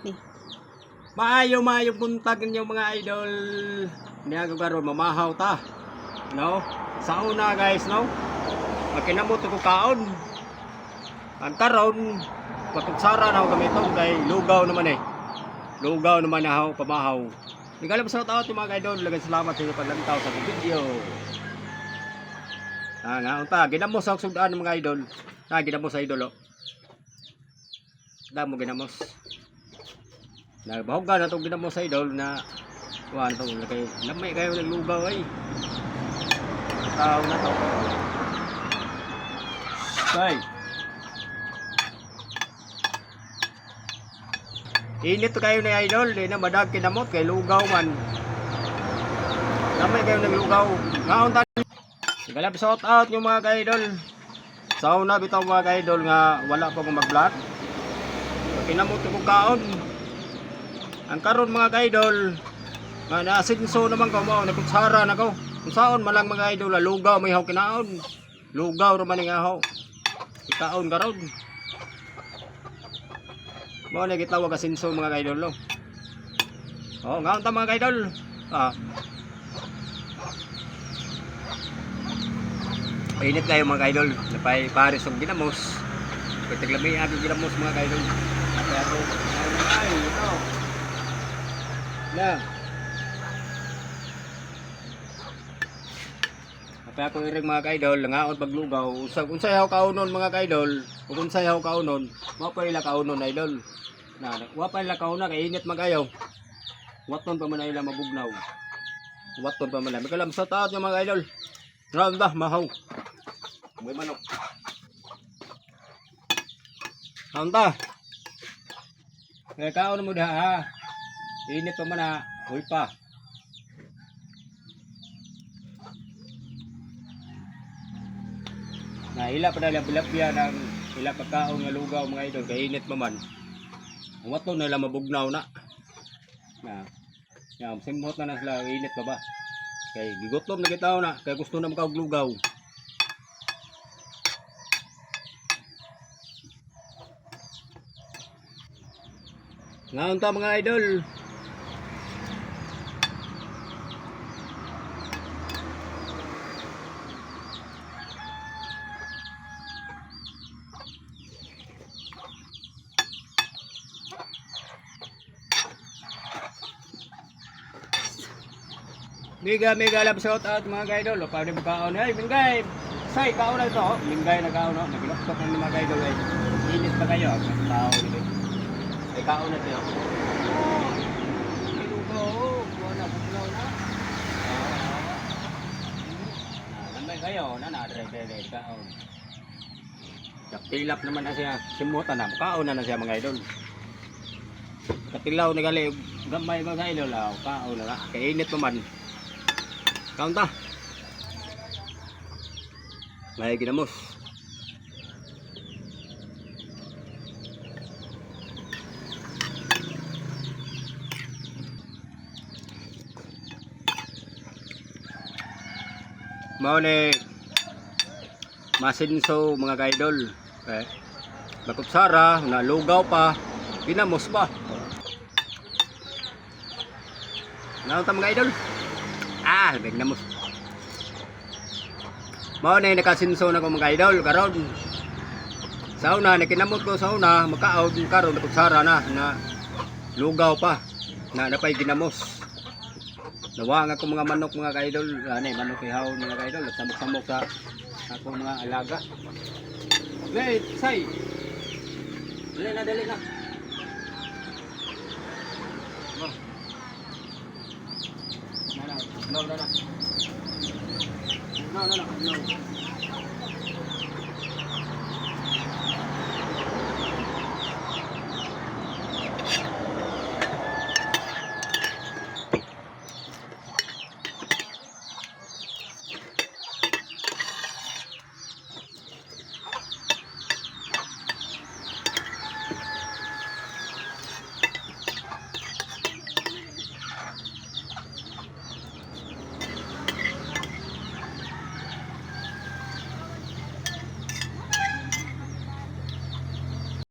ni. Maayo buntag ninyo mga idol. Niya karon mamahaw ta. No? Sa una guys, no? Makinamot ko kaon. Ang karon patugsara na ako gamitong kay lugaw naman eh. Lugaw naman ako pamahaw. Igalam sa tao mga idol, lagang salamat sa inyo paglantaw sa video. Nga unta ginamos sa sugdaan mga idol. Ginamos sa idol oh. Damo ginamos. Nagbahugan na itong ginamos sa idol na kuhaan itong lamay kayo naglugaw ay tao na ito ay init kayo na idol di na madag kinamot kay lugaw man lamay kayo naglugaw ngaon tayo galap shout out yung mga ka-idol sauna bitaw mga ka-idol nga wala pa kong mag-vlog kinamot yung kaon. Ang karon mga ka-idol, nga naasinso naman ko mo, nakutsara na ko. Kung saan malang mga idol, lugaw may haw kinaon. Lugaw naman yung haw. Ikaon karon. Mo na gitawag asinso mga ka-idol lo. Oh, ngaon ta mga ka-idol. Painit kayo mga ka-idol, napay pares og ginamos. Pagtaglami ang ginamos mga ka-idol. Kaya ako, ay, ito. Na. Apa ako iring mga ka-idol, ngaon paglugaw, unsay haw kaunon mga ka-idol, ug unsay haw kaunon, mao pa ila kaunon idol. Na, wa pa ila kauna kay init magayaw. Waton pa man ila mabugnaw. Waton pa man. Mikalam sa taot mga ka-idol. Round ba mahaw. May manok. Hanta. Kaya kaon mo diha ha. Init pa man na, huy pa. Na ila pa na bilapya ng ila pagkaon nga lugaw mga idol, kay init pa man. Ang wato na ila mabugnaw na. Simhot na sila, init pa ba? Kay gigutom na kita na, kay gusto na makaog lugaw. Ngayon ta mga idol. Mega love shout out mga idol. Paano mo kaon? Hey, Mingay. Say, kaon na ito. Mingay na kaon. Nagiloktok ng mga idol. Init pa kayo. Tao nito. Ay, kaon na ito. Lugaw. Wala bugnaw na. Lamay kayo. Dre kaon. Tilap naman na siya. Simutan na. Kaon na siya mga idol. Katilaw na gali. Gamay mga idol. Kaon na. Kainit pa man. Kaon ta. May ginamos. Mao ni masinso mga ka-idol. Bakutsara na lugaw pa, ginamos pa. Naon ta mga idol? Ginamos. Mao na nakasinso na ko mga idol karon. Sa una nakinamot ko sa una makaod karon nakutsara na lugaw pa na napay ginamos. Nawa nga ko mga manok mga ka-idol, manok ihaw mga ka-idol, at samok-samok sa akong mga alaga. Wait, say. Dali na. No.